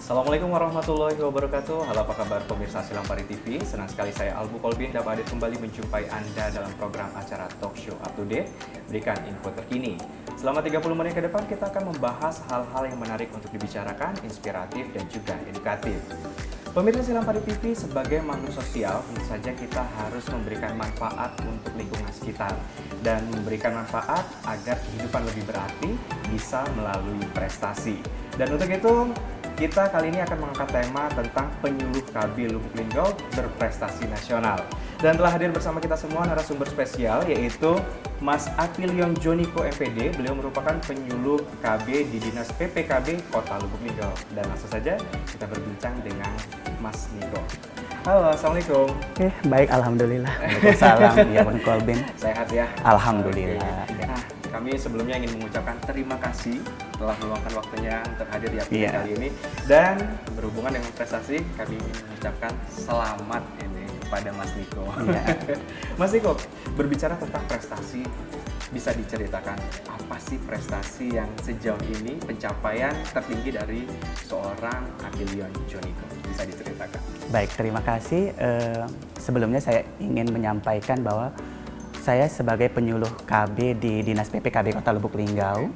Assalamualaikum warahmatullahi wabarakatuh. Halo, apa kabar pemirsa Silampari TV? Senang sekali saya Albu Kolbin dapat hadir kembali menjumpai Anda dalam program acara Talk Show Up to Date, berikan info terkini. Selama 30 menit ke depan kita akan membahas hal-hal yang menarik untuk dibicarakan, inspiratif dan juga edukatif. Pemirsa Silampari TV, sebagai makhluk sosial, tentu saja kita harus memberikan manfaat untuk lingkungan sekitar dan memberikan manfaat agar kehidupan lebih berarti bisa melalui prestasi. Dan untuk itu, kita kali ini akan mengangkat tema tentang penyuluh KB Lubuk Linggau berprestasi nasional. Dan telah hadir bersama kita semua narasumber spesial, yaitu Mas Apilion Joniko MPD. Beliau merupakan penyuluh KB di Dinas PPKB Kota Lubuk Linggau. Dan langsung saja kita berbincang dengan Mas Niko. Halo, Assalamualaikum. Baik, Alhamdulillah. Waalaikumsalam, ya Bang Kolbin. Sehat ya? Alhamdulillah. Nah, kami sebelumnya ingin mengucapkan terima kasih telah meluangkan waktunya untuk hadir di episode kali ini. Dan berhubungan dengan prestasi, kami ingin mengucapkan selamat ini kepada Mas Niko. Mas Niko, berbicara tentang prestasi, bisa diceritakan apa sih prestasi yang sejauh ini pencapaian tertinggi dari seorang Apilion Joniko? Bisa diceritakan. Baik, terima kasih. Sebelumnya saya ingin menyampaikan bahwa saya sebagai penyuluh KB di Dinas PPKB Kota Lubuk Linggau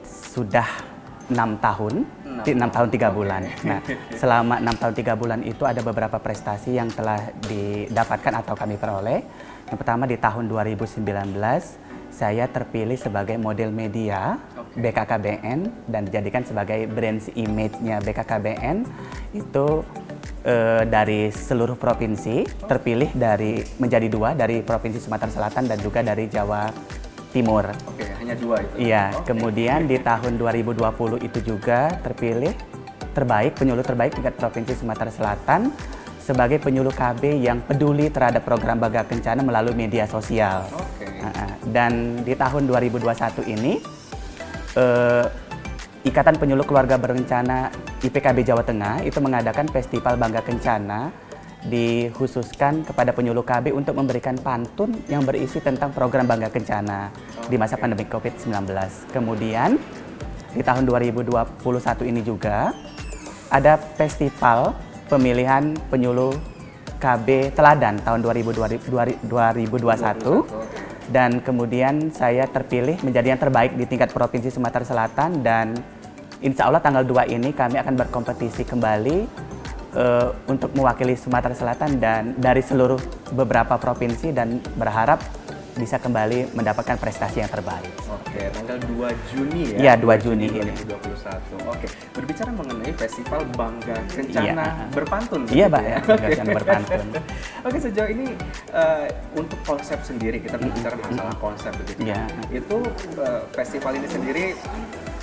sudah 6 tahun, 6 tahun 3 bulan. Nah, selama 6 tahun 3 bulan itu ada beberapa prestasi yang telah didapatkan atau kami peroleh. Yang pertama, di tahun 2019 saya terpilih sebagai model media BKKBN dan dijadikan sebagai brand image-nya BKKBN itu dari seluruh provinsi, terpilih menjadi 2 dari Provinsi Sumatera Selatan dan juga dari Jawa Timur. Oke, hanya 2 itu? Iya, kemudian di tahun 2020 itu juga terpilih penyuluh terbaik tingkat Provinsi Sumatera Selatan sebagai penyuluh KB yang peduli terhadap program Bangga Kencana melalui media sosial. Dan di tahun 2021 ini, Ikatan Penyuluh Keluarga Berencana IPKB Jawa Tengah itu mengadakan Festival Bangga Kencana dikhususkan kepada penyuluh KB untuk memberikan pantun yang berisi tentang program Bangga Kencana di masa pandemi COVID-19. Kemudian di tahun 2021 ini juga ada festival pemilihan penyuluh KB Teladan tahun 2021 dan kemudian saya terpilih menjadi yang terbaik di tingkat Provinsi Sumatera Selatan dan insya Allah tanggal 2 ini kami akan berkompetisi kembali untuk mewakili Sumatera Selatan dan dari seluruh beberapa provinsi dan berharap bisa kembali mendapatkan prestasi yang terbaik. Oke, tanggal 2 Juni ya? Iya, 2 Juni 2021. Oke, berbicara mengenai Festival Bangga Kencana berpantun. Iya, Pak, ya, Bangga Kencana berpantun. Oke, sejauh ini untuk konsep sendiri, kita berbicara masalah konsep begitu. Iya. Itu festival ini sendiri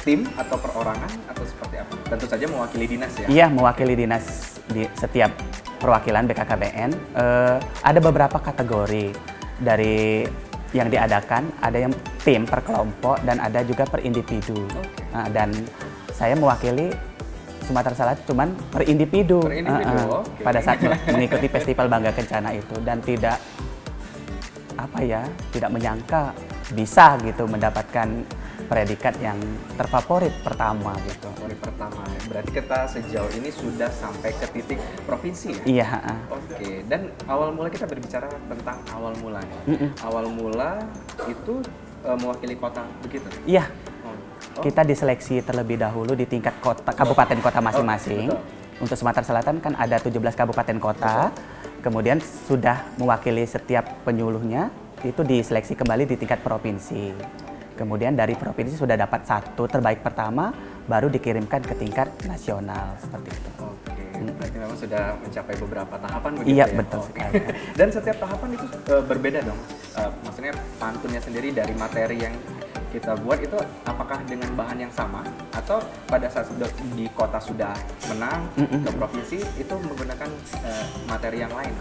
tim atau perorangan atau seperti apa? Tentu saja mewakili dinas ya? Iya, mewakili dinas di setiap perwakilan BKKBN. Ada beberapa kategori dari yang diadakan, ada yang tim per kelompok dan ada juga per individu. Nah, dan saya mewakili Sumatera Selatan cuman per individu, pada saat mengikuti Festival Bangga Kencana itu dan tidak menyangka bisa gitu mendapatkan predikat yang terfavorit pertama gitu. Favorit pertama. Berarti kita sejauh ini sudah sampai ke titik provinsi ya? Iya. Oke. Dan awal mula kita berbicara tentang awal mula. Awal mula itu mewakili kota begitu? Iya. Kita diseleksi terlebih dahulu di tingkat kota, kabupaten kota masing-masing. Untuk Sumatera Selatan kan ada 17 kabupaten kota. Kemudian sudah mewakili setiap penyuluhnya itu diseleksi kembali di tingkat provinsi. Kemudian dari provinsi sudah dapat 1 terbaik pertama, baru dikirimkan ke tingkat nasional seperti itu. Oke, berarti memang sudah mencapai beberapa tahapan begitu iya, ya? betul sekali. Dan setiap tahapan itu berbeda dong? Maksudnya pantunnya sendiri dari materi yang kita buat itu apakah dengan bahan yang sama? Atau pada saat di kota sudah menang, ke provinsi itu menggunakan materi yang lain?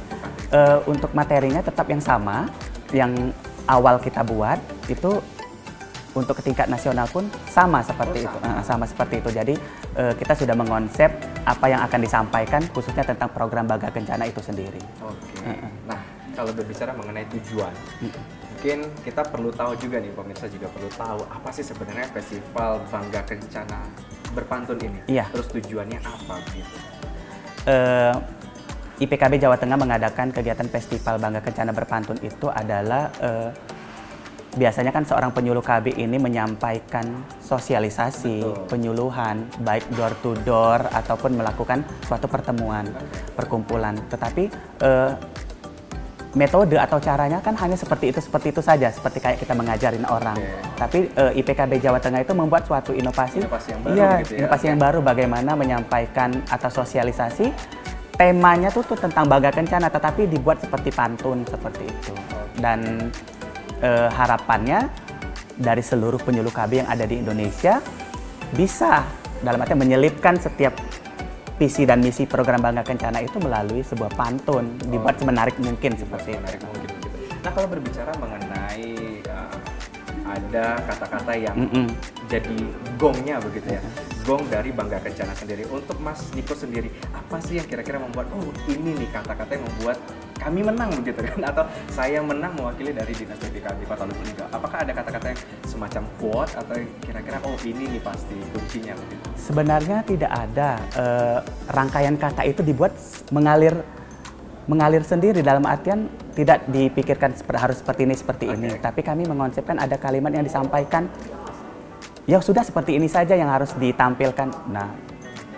Untuk materinya tetap yang sama, yang awal kita buat itu untuk ke tingkat nasional pun sama seperti itu. Sama seperti itu. Jadi kita sudah mengonsep apa yang akan disampaikan khususnya tentang program Bangga Kencana itu sendiri. Oke. Nah, kalau berbicara mengenai tujuan, mungkin kita perlu tahu juga nih, pemirsa juga perlu tahu apa sih sebenarnya Festival Bangga Kencana berpantun ini. Iya. Terus tujuannya apa gitu? IPKB Jawa Tengah mengadakan kegiatan Festival Bangga Kencana Berpantun itu adalah biasanya kan seorang penyuluh KB ini menyampaikan sosialisasi, Betul. penyuluhan, baik door to door ataupun melakukan suatu pertemuan, perkumpulan. Tetapi metode atau caranya kan hanya seperti itu saja, seperti kayak kita mengajarin orang. Tapi IPKB Jawa Tengah itu membuat suatu inovasi, Inovasi yang baru iya, gitu ya. inovasi yang baru bagaimana menyampaikan atau sosialisasi. Temanya tuh tentang Bangga Kencana, tetapi dibuat seperti pantun seperti itu. Dan harapannya dari seluruh penyuluh KB yang ada di Indonesia bisa dalam arti menyelipkan setiap visi dan misi program Bangga Kencana itu melalui sebuah pantun, dibuat semenarik mungkin seperti itu. Menarik mungkin gitu. Nah, kalau berbicara mengenai ada kata-kata yang jadi gongnya begitu ya, gong dari Bangga Kencana sendiri. Untuk Mas Niko sendiri, apa sih yang kira-kira membuat, oh ini nih kata-kata yang membuat kami menang begitu kan? Atau saya menang mewakili dari Dinas PPKB Kota Lubuk Linggau. Apakah ada kata-kata yang semacam quote atau kira-kira, oh ini nih pasti kuncinya begitu? Sebenarnya tidak ada rangkaian kata itu dibuat mengalir sendiri, dalam artian tidak dipikirkan harus seperti ini. Tapi kami mengonsepkan ada kalimat yang disampaikan, ya sudah seperti ini saja yang harus ditampilkan. Nah,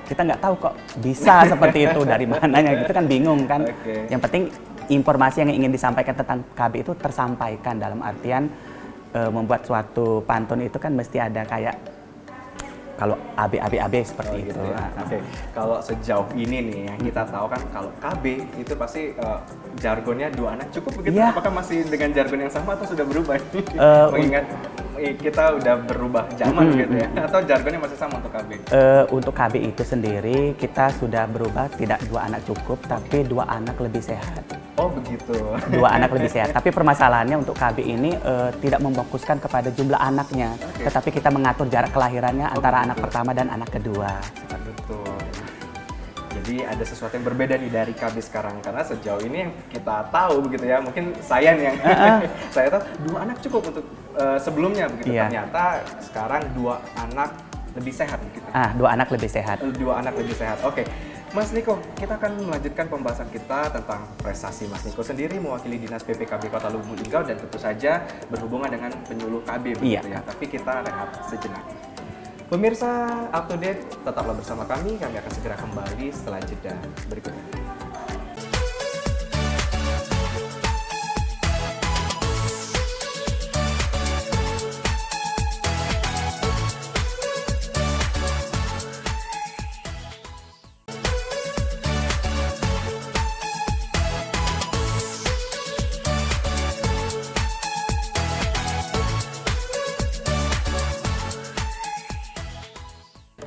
kita nggak tahu kok bisa seperti itu, dari mananya, gitu kan bingung kan. Yang penting informasi yang ingin disampaikan tentang KB itu tersampaikan, dalam artian membuat suatu pantun itu kan mesti ada kayak kalau AB seperti itu. Ya. Kalau sejauh ini nih yang kita tahu kan, kalau KB itu pasti jargonnya dua anak cukup begitu. Yeah. Apakah masih dengan jargon yang sama atau sudah berubah? Mengingat kita udah berubah zaman gitu ya. Atau jargonnya masih sama untuk KB? Untuk KB itu sendiri kita sudah berubah, tidak dua anak cukup, tapi dua anak lebih sehat. Oh begitu. Dua anak lebih sehat. Tapi permasalahannya untuk KB ini tidak memfokuskan kepada jumlah anaknya, tetapi kita mengatur jarak kelahirannya antara anak pertama dan anak kedua. Betul. Jadi ada sesuatu yang berbeda nih dari KB sekarang, karena sejauh ini yang kita tahu begitu ya, mungkin saya nih yang saya tahu dua anak cukup untuk sebelumnya begitu. Iya. Ternyata sekarang dua anak lebih sehat begitu. Dua anak lebih sehat. Dua anak lebih sehat. Oke. Mas Niko, kita akan melanjutkan pembahasan kita tentang prestasi Mas Niko sendiri mewakili Dinas PPKB Kota Lubuk Linggau dan tentu saja berhubungan dengan penyuluh KB begitu ya. Tapi kita rehat sejenak. Pemirsa Up to Date, tetaplah bersama kami akan segera kembali setelah jeda berikut ini.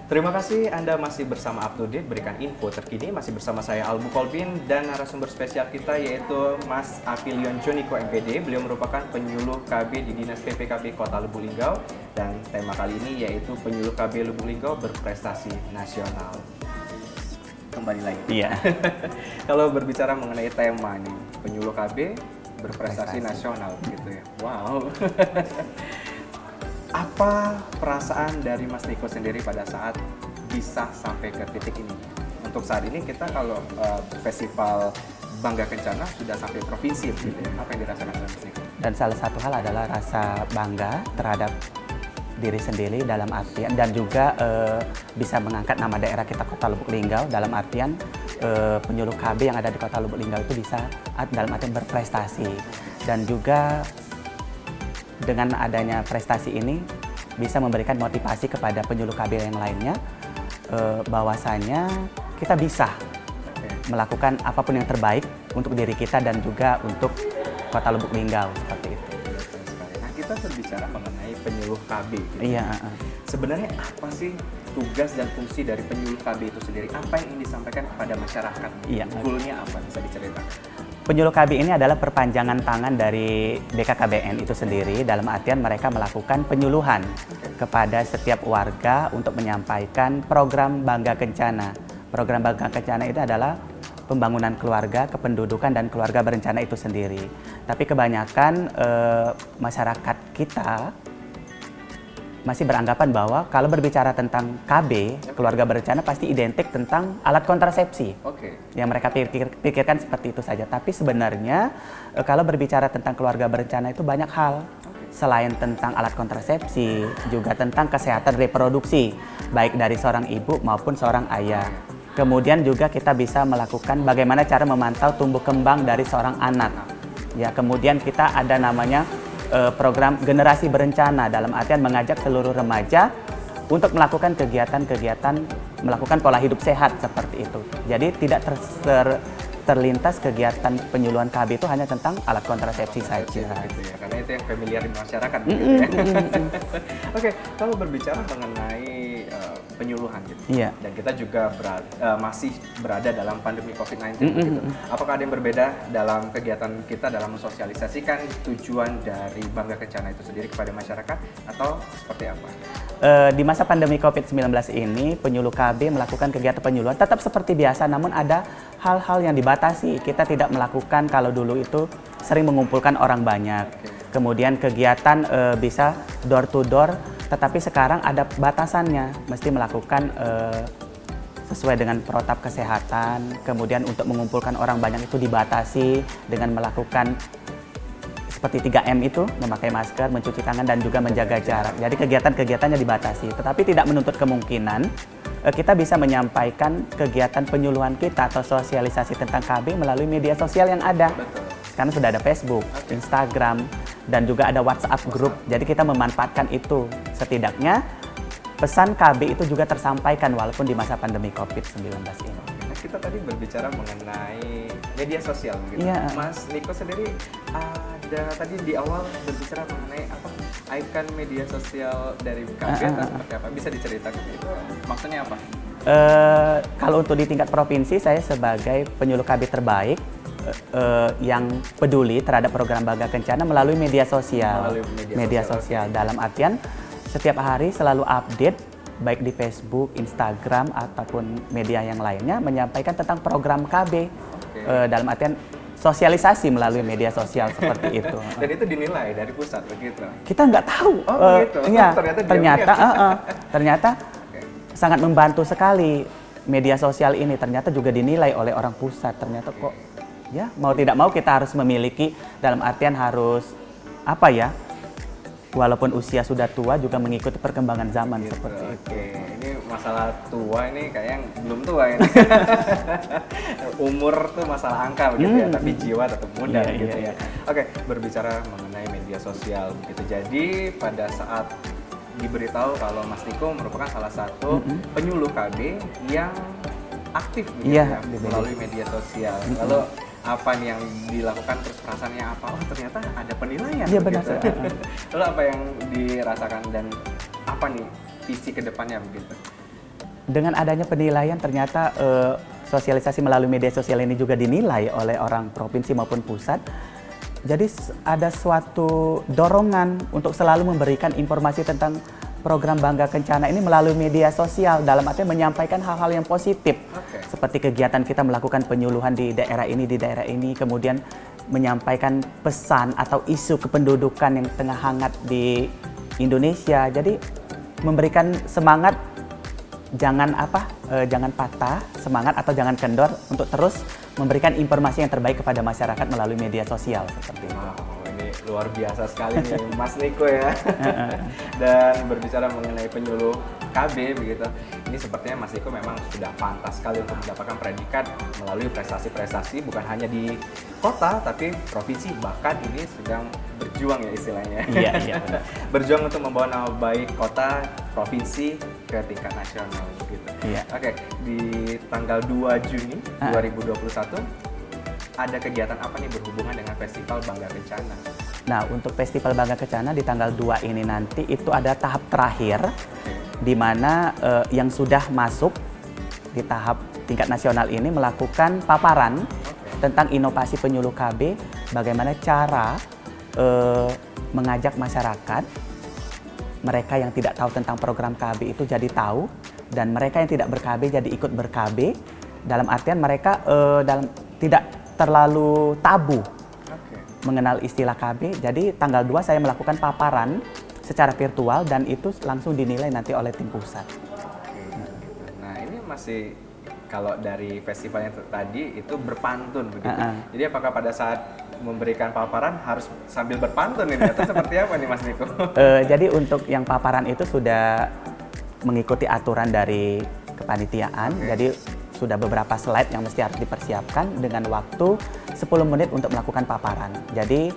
Terima kasih Anda masih bersama Up to Date, berikan info terkini. Masih bersama saya Albu Kolbin dan narasumber spesial kita yaitu Mas Apilion Joniko MPD. Beliau merupakan penyuluh KB di Dinas PPKB Kota Lubuk Linggau. Dan tema kali ini yaitu penyuluh KB Lubuk Linggau berprestasi nasional. Kembali lagi. Iya. Kalau berbicara mengenai tema nih, penyuluh KB berprestasi nasional gitu ya. Wow. Apa perasaan dari Mas Niko sendiri pada saat bisa sampai ke titik ini? Untuk saat ini kita kalau festival Bangga Kencana sudah sampai provinsi gitu ya. Apa yang dirasakan Mas Niko? Dan salah satu hal adalah rasa bangga terhadap diri sendiri, dalam artian dan juga bisa mengangkat nama daerah kita Kota Lubuk Linggau, dalam artian penyuluh KB yang ada di Kota Lubuk Linggau itu bisa dalam artian berprestasi, dan juga dengan adanya prestasi ini bisa memberikan motivasi kepada penyuluh KB yang lainnya, bahwasanya kita bisa melakukan apapun yang terbaik untuk diri kita dan juga untuk Kota Lubuk Linggau seperti itu. Nah, kita berbicara mengenai penyuluh KB. Gitu. Iya. Sebenarnya apa sih tugas dan fungsi dari penyuluh KB itu sendiri? Apa yang ingin disampaikan kepada masyarakat? Iya. Goalnya apa? Bisa diceritakan? Penyuluh KB ini adalah perpanjangan tangan dari BKKBN itu sendiri, dalam artian mereka melakukan penyuluhan kepada setiap warga untuk menyampaikan program Bangga Kencana. Program Bangga Kencana itu adalah pembangunan keluarga, kependudukan, dan keluarga berencana itu sendiri. Tapi kebanyakan masyarakat kita masih beranggapan bahwa kalau berbicara tentang KB, keluarga berencana pasti identik tentang alat kontrasepsi. Yang mereka pikirkan seperti itu saja. Tapi sebenarnya kalau berbicara tentang keluarga berencana itu banyak hal. Selain tentang alat kontrasepsi, juga tentang kesehatan reproduksi, baik dari seorang ibu maupun seorang ayah. Kemudian juga kita bisa melakukan bagaimana cara memantau tumbuh kembang dari seorang anak. Ya, kemudian kita ada namanya program generasi berencana, dalam artian mengajak seluruh remaja untuk melakukan kegiatan-kegiatan, melakukan pola hidup sehat seperti itu. Jadi tidak terlintas kegiatan penyuluhan KB itu hanya tentang alat kontrasepsi saja. Gitu ya, karena itu yang familiar di masyarakat. Gitu ya. Oke, kalau berbicara mengenai penyuluhan gitu, dan kita juga masih berada dalam pandemi COVID-19 gitu. Apakah ada yang berbeda dalam kegiatan kita dalam mensosialisasikan tujuan dari Bangga Kencana itu sendiri kepada masyarakat, atau seperti apa? Di masa pandemi COVID-19 ini, penyuluh KB melakukan kegiatan penyuluhan tetap seperti biasa, namun ada hal-hal yang dibatasi. Kita tidak melakukan, kalau dulu itu sering mengumpulkan orang banyak. Kemudian kegiatan bisa door to door, tetapi sekarang ada batasannya, mesti melakukan sesuai dengan protap kesehatan. Kemudian untuk mengumpulkan orang banyak itu dibatasi dengan melakukan seperti 3M itu, memakai masker, mencuci tangan, dan juga menjaga jarak. Jadi kegiatan-kegiatannya dibatasi, tetapi tidak menuntut kemungkinan kita bisa menyampaikan kegiatan penyuluhan kita atau sosialisasi tentang KB melalui media sosial yang ada. Sekarang sudah ada Facebook, Instagram, dan juga ada WhatsApp group. Jadi kita memanfaatkan itu. Setidaknya pesan KB itu juga tersampaikan walaupun di masa pandemi COVID-19 ini. Kita tadi berbicara mengenai media sosial gitu. Mas Niko sendiri ada tadi di awal berbicara mengenai apa ikon media sosial dari KB atau seperti apa? Bisa diceritakan itu maksudnya apa? Kalau untuk di tingkat provinsi, saya sebagai penyuluh KB terbaik yang peduli terhadap program Bangga Kencana melalui media sosial. Media sosial dalam artian setiap hari selalu update baik di Facebook, Instagram, ataupun media yang lainnya menyampaikan tentang program KB. Dalam artian sosialisasi melalui media sosial seperti itu. Dan itu dinilai dari pusat begitu? Kita nggak tahu. Gitu. Ya, ternyata sangat membantu sekali media sosial ini. Ternyata juga dinilai oleh orang pusat. Ternyata kok ya mau tidak mau kita harus memiliki, dalam artian harus apa ya? Walaupun usia sudah tua juga mengikuti perkembangan zaman gitu, seperti itu. Ini masalah tua ini kayak yang belum tua ini. Umur tuh masalah angka begitu ya, tapi jiwa tetap muda gitu ya. Oke, berbicara mengenai media sosial begitu. Jadi pada saat diberitahu kalau Mas Niko merupakan salah satu penyuluh KB yang aktif begitu ya, melalui media sosial. Lalu apa nih yang dilakukan, terus perasaannya apa? Oh ternyata ada penilaian. Iya benar. Lalu apa yang dirasakan dan apa nih visi kedepannya begitu? Dengan adanya penilaian ternyata sosialisasi melalui media sosial ini juga dinilai oleh orang provinsi maupun pusat. Jadi ada suatu dorongan untuk selalu memberikan informasi tentang program Bangga Kencana ini melalui media sosial, dalam arti menyampaikan hal-hal yang positif. Seperti kegiatan kita melakukan penyuluhan di daerah ini, kemudian menyampaikan pesan atau isu kependudukan yang tengah hangat di Indonesia. Jadi memberikan semangat, jangan patah semangat atau jangan kendor untuk terus memberikan informasi yang terbaik kepada masyarakat melalui media sosial seperti itu. Ini luar biasa sekali nih Mas Niko ya. Dan berbicara mengenai penyuluh KB begitu, ini sepertinya Mas Niko memang sudah pantas sekali untuk mendapatkan predikat melalui prestasi-prestasi bukan hanya di kota tapi provinsi, bahkan ini sedang berjuang ya istilahnya. Iya. Berjuang untuk membawa nama baik kota, provinsi ke tingkat nasional gitu. Oke, di tanggal 2 Juni 2021 ada kegiatan apa nih berhubungan dengan Festival Bangga Kencana? Nah, untuk Festival Bangga Kencana di tanggal 2 ini nanti itu ada tahap terakhir di mana yang sudah masuk di tahap tingkat nasional ini melakukan paparan tentang inovasi penyuluh KB, bagaimana cara mengajak masyarakat, mereka yang tidak tahu tentang program KB itu jadi tahu, dan mereka yang tidak ber-KB jadi ikut ber-KB, dalam artian mereka tidak terlalu tabu mengenal istilah KB. Jadi tanggal 2 saya melakukan paparan secara virtual dan itu langsung dinilai nanti oleh tim pusat. Nah ini masih kalau dari festivalnya tadi itu berpantun begitu. Jadi apakah pada saat memberikan paparan harus sambil berpantun ini atau seperti apa nih Mas Niko? Jadi untuk yang paparan itu sudah mengikuti aturan dari kepanitiaan. Jadi sudah beberapa slide yang mesti harus dipersiapkan dengan waktu 10 menit untuk melakukan paparan. Jadi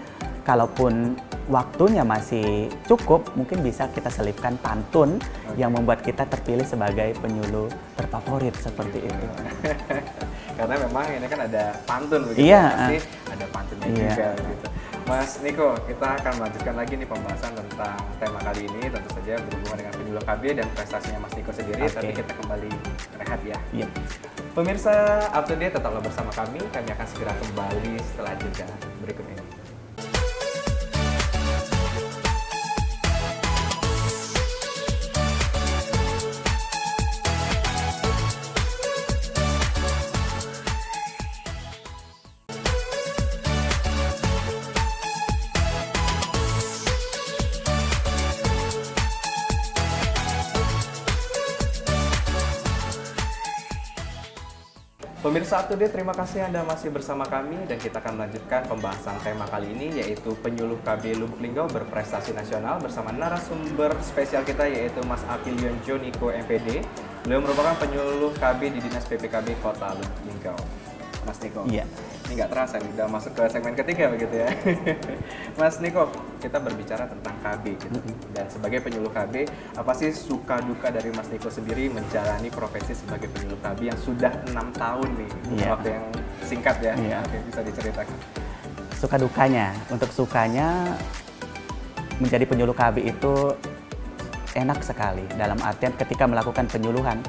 kalaupun waktunya masih cukup, mungkin bisa kita selipkan pantun yang membuat kita terpilih sebagai penyuluh terfavorit seperti itu. Karena memang ini kan ada pantun begitu, pasti ada pantunnya juga gitu. Mas Niko, kita akan melanjutkan lagi nih pembahasan tentang tema kali ini, tentu saja berhubungan dengan penyuluh KB dan prestasinya Mas Niko sendiri, tapi kita kembali rehat ya. Pemirsa Up to Date, tetaplah bersama kami akan segera kembali setelah jeda berikut ini. Pemirsa Up to Date, terima kasih Anda masih bersama kami dan kita akan melanjutkan pembahasan tema kali ini yaitu penyuluh KB Lubuk Linggau berprestasi nasional bersama narasumber spesial kita yaitu Mas Apilion Joniko MPD. Beliau merupakan penyuluh KB di Dinas PPKB Kota Lubuk Linggau. Mas Niko, ini nggak terasa nih, udah masuk ke segmen ketiga begitu ya. Mas Niko, kita berbicara tentang KB gitu. Dan sebagai penyuluh KB, apa sih suka duka dari Mas Niko sendiri menjalani profesi sebagai penyuluh KB yang sudah 6 tahun nih, waktu yang singkat ya, Oke, bisa diceritakan. Suka dukanya, untuk sukanya menjadi penyuluh KB itu enak sekali, dalam artian ketika melakukan penyuluhan,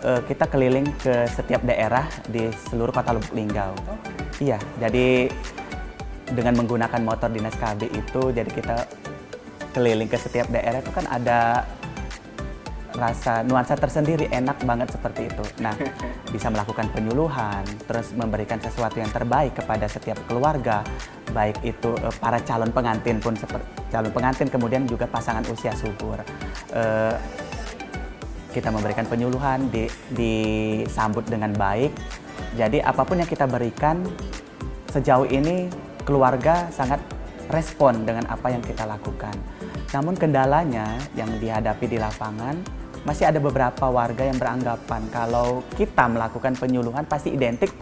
kita keliling ke setiap daerah di seluruh Kota Lubuk Linggau. Iya, jadi dengan menggunakan motor dinas KB itu, jadi kita keliling ke setiap daerah itu kan ada rasa nuansa tersendiri, enak banget seperti itu. Nah, bisa melakukan penyuluhan, terus memberikan sesuatu yang terbaik kepada setiap keluarga, baik itu para calon pengantin pun seperti calon pengantin, kemudian juga pasangan usia subur. Kita memberikan penyuluhan, disambut dengan baik. Jadi apapun yang kita berikan, sejauh ini keluarga sangat respon dengan apa yang kita lakukan. Namun kendalanya yang dihadapi di lapangan, masih ada beberapa warga yang beranggapan kalau kita melakukan penyuluhan pasti identik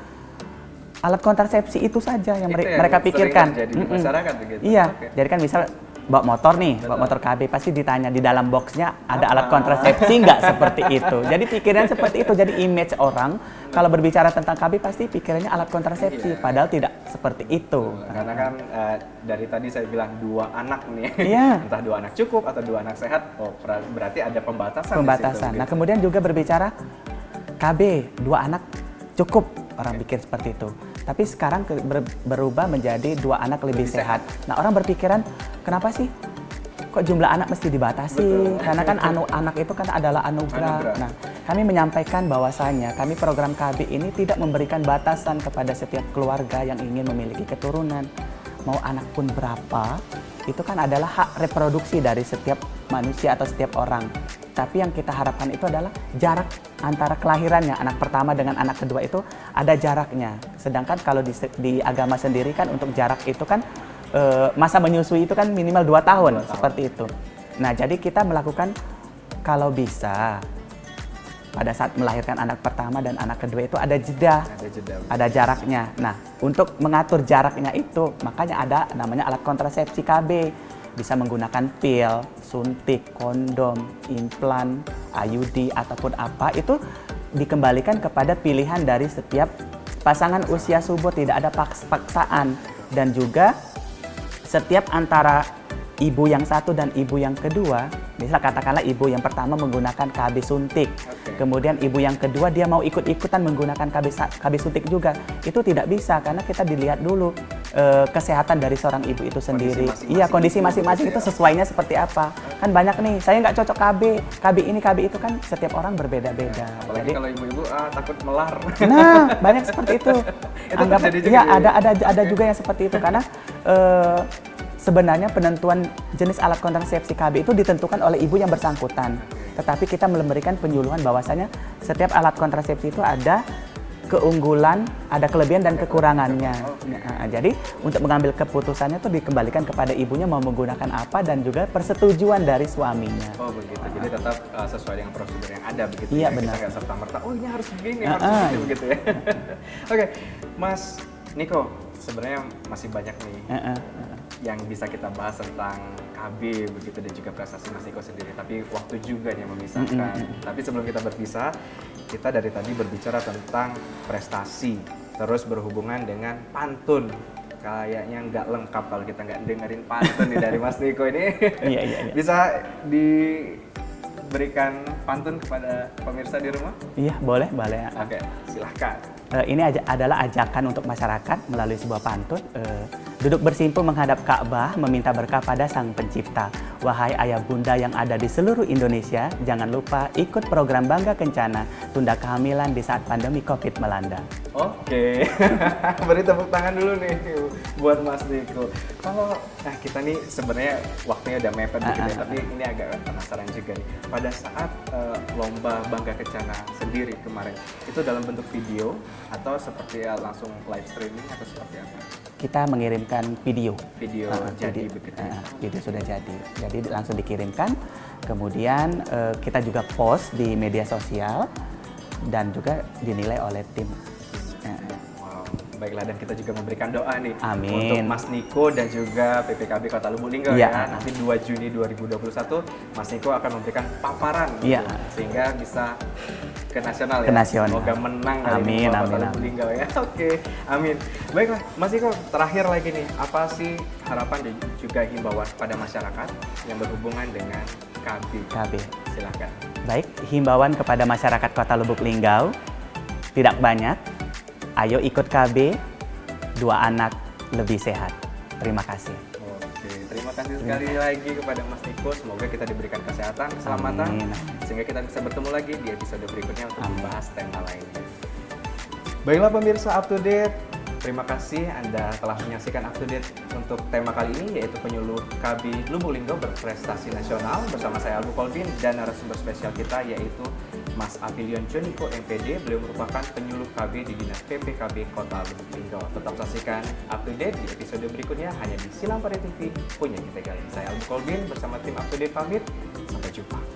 alat kontrasepsi itu saja yang mereka pikirkan. Jadi di masyarakat begitu. Iya, jadi kan misal bawa motor nih, bawa motor KB, pasti ditanya di dalam boxnya ada alat kontrasepsi nggak, seperti itu. Jadi pikiran seperti itu, jadi image orang kalau berbicara tentang KB pasti pikirannya alat kontrasepsi, padahal tidak seperti itu. Karena kan dari tadi saya bilang 2 anak nih, entah 2 anak cukup atau 2 anak sehat, berarti ada pembatasan. Pembatasan. Nah kemudian juga berbicara KB 2 anak cukup, orang pikir seperti itu. Tapi sekarang berubah menjadi 2 anak lebih sehat. Nah orang berpikiran, kenapa sih kok jumlah anak mesti dibatasi? Betul. Karena kan anak itu kan adalah anugerah. Nah kami menyampaikan bahwasanya kami program KB ini tidak memberikan batasan kepada setiap keluarga yang ingin memiliki keturunan. Mau anak pun berapa, itu kan adalah hak reproduksi dari setiap manusia atau setiap orang. Tapi yang kita harapkan itu adalah jarak antara kelahirannya, anak pertama dengan anak kedua itu ada jaraknya. Sedangkan kalau di agama sendiri kan untuk jarak itu kan masa menyusui itu kan minimal 2 tahun, seperti itu. Nah jadi kita melakukan kalau bisa pada saat melahirkan anak pertama dan anak kedua itu ada jeda, ada jaraknya. Nah untuk mengatur jaraknya itu makanya ada namanya alat kontrasepsi KB. Bisa menggunakan pil, suntik, kondom, implan, IUD, ataupun apa, itu dikembalikan kepada pilihan dari setiap pasangan usia subur, tidak ada paksaan. Dan juga setiap antara ibu yang satu dan ibu yang kedua, misal katakanlah ibu yang pertama menggunakan KB suntik, kemudian ibu yang kedua dia mau ikut-ikutan menggunakan KB suntik juga, itu tidak bisa karena kita dilihat dulu kesehatan dari seorang ibu itu sendiri. Iya, kondisi masing-masing itu sesuainya seperti apa. Kan banyak nih, saya nggak cocok KB ini, KB itu kan setiap orang berbeda-beda. Apalagi kalau ibu-ibu takut melar. Nah, banyak seperti itu. Anggap, ya ada juga yang seperti itu karena sebenarnya penentuan jenis alat kontrasepsi KB itu ditentukan oleh ibu yang bersangkutan. Tetapi kita memberikan penyuluhan bahwasanya setiap alat kontrasepsi itu ada keunggulan, ada kelebihan dan kekurangannya. Nah, jadi untuk mengambil keputusannya itu dikembalikan kepada ibunya mau menggunakan apa dan juga persetujuan dari suaminya. Oh begitu, jadi tetap sesuai dengan prosedur yang ada begitu Iya, ya. benar. Kita nggak serta-merta, oh ini harus begini, harus begitu, begitu ya. Oke, Mas Niko, sebenarnya masih banyak nih yang bisa kita bahas tentang KB begitu dan juga prestasi Mas Niko sendiri. Tapi waktu juga yang memisahkan. Tapi sebelum kita berpisah, kita dari tadi berbicara tentang prestasi, terus berhubungan dengan pantun. Kayaknya nggak lengkap kalau kita nggak dengerin pantun nih dari Mas Niko ini. Iya. Bisa diberikan pantun kepada pemirsa di rumah? Iya, boleh. Oke, silahkan. Ini adalah ajakan untuk masyarakat melalui sebuah pantun. Duduk bersimpuh menghadap Ka'bah, meminta berkah pada Sang Pencipta. Wahai ayah bunda yang ada di seluruh Indonesia, jangan lupa ikut program Bangga Kencana, tunda kehamilan di saat pandemi COVID melanda. Oke, beri tepuk tangan dulu nih buat Mas Niko. Kalau kita nih sebenarnya waktunya udah mepet begitu ya, tapi ini agak penasaran juga nih. Pada saat lomba Bangga Kencana sendiri kemarin, itu dalam bentuk video atau seperti langsung live streaming atau seperti apa? Kita mengirimkan video. Video jadi begitu. Video sudah jadi langsung dikirimkan. Kemudian kita juga post di media sosial dan juga dinilai oleh tim. Wow, baiklah, dan kita juga memberikan doa nih. Amin. Untuk Mas Niko dan juga PPKB Kota Lubuk Linggau Iya. ya. Nanti 2 Juni 2021 Mas Niko akan memberikan paparan Iya. gitu, sehingga bisa ke nasional ya. Ke nasional. Semoga menang kali ini Amin, Kota amin, Lubuk amin. Linggau ya. Oke, amin. Baiklah, Mas Niko, terakhir lagi nih, apa sih harapan dan juga himbauan pada masyarakat yang berhubungan dengan KB? Silakan. Baik, himbauan kepada masyarakat Kota Lubuk Linggau, tidak banyak. Ayo ikut KB, 2 anak lebih sehat. Terima kasih. Oke, terima kasih sekali lagi kepada Mas Niko. Semoga kita diberikan kesehatan, keselamatan, Amin. sehingga kita bisa bertemu lagi di episode berikutnya untuk membahas tema lainnya. Baiklah pemirsa Up to Date, terima kasih Anda telah menyaksikan Up to Date untuk tema kali ini, yaitu penyuluh KB Lubuk Linggau berprestasi nasional bersama saya Albu Kolbin dan narasumber spesial kita yaitu Mas Apilion Joniko MPD. Beliau merupakan penyuluh KB di Dinas PPKB Kota Lubuk Linggau. Tetap saksikan Up to Date di episode berikutnya hanya di Silang Pari TV punya kita kali. Saya Albu Kolbin bersama tim Up to Date pamit. Sampai jumpa.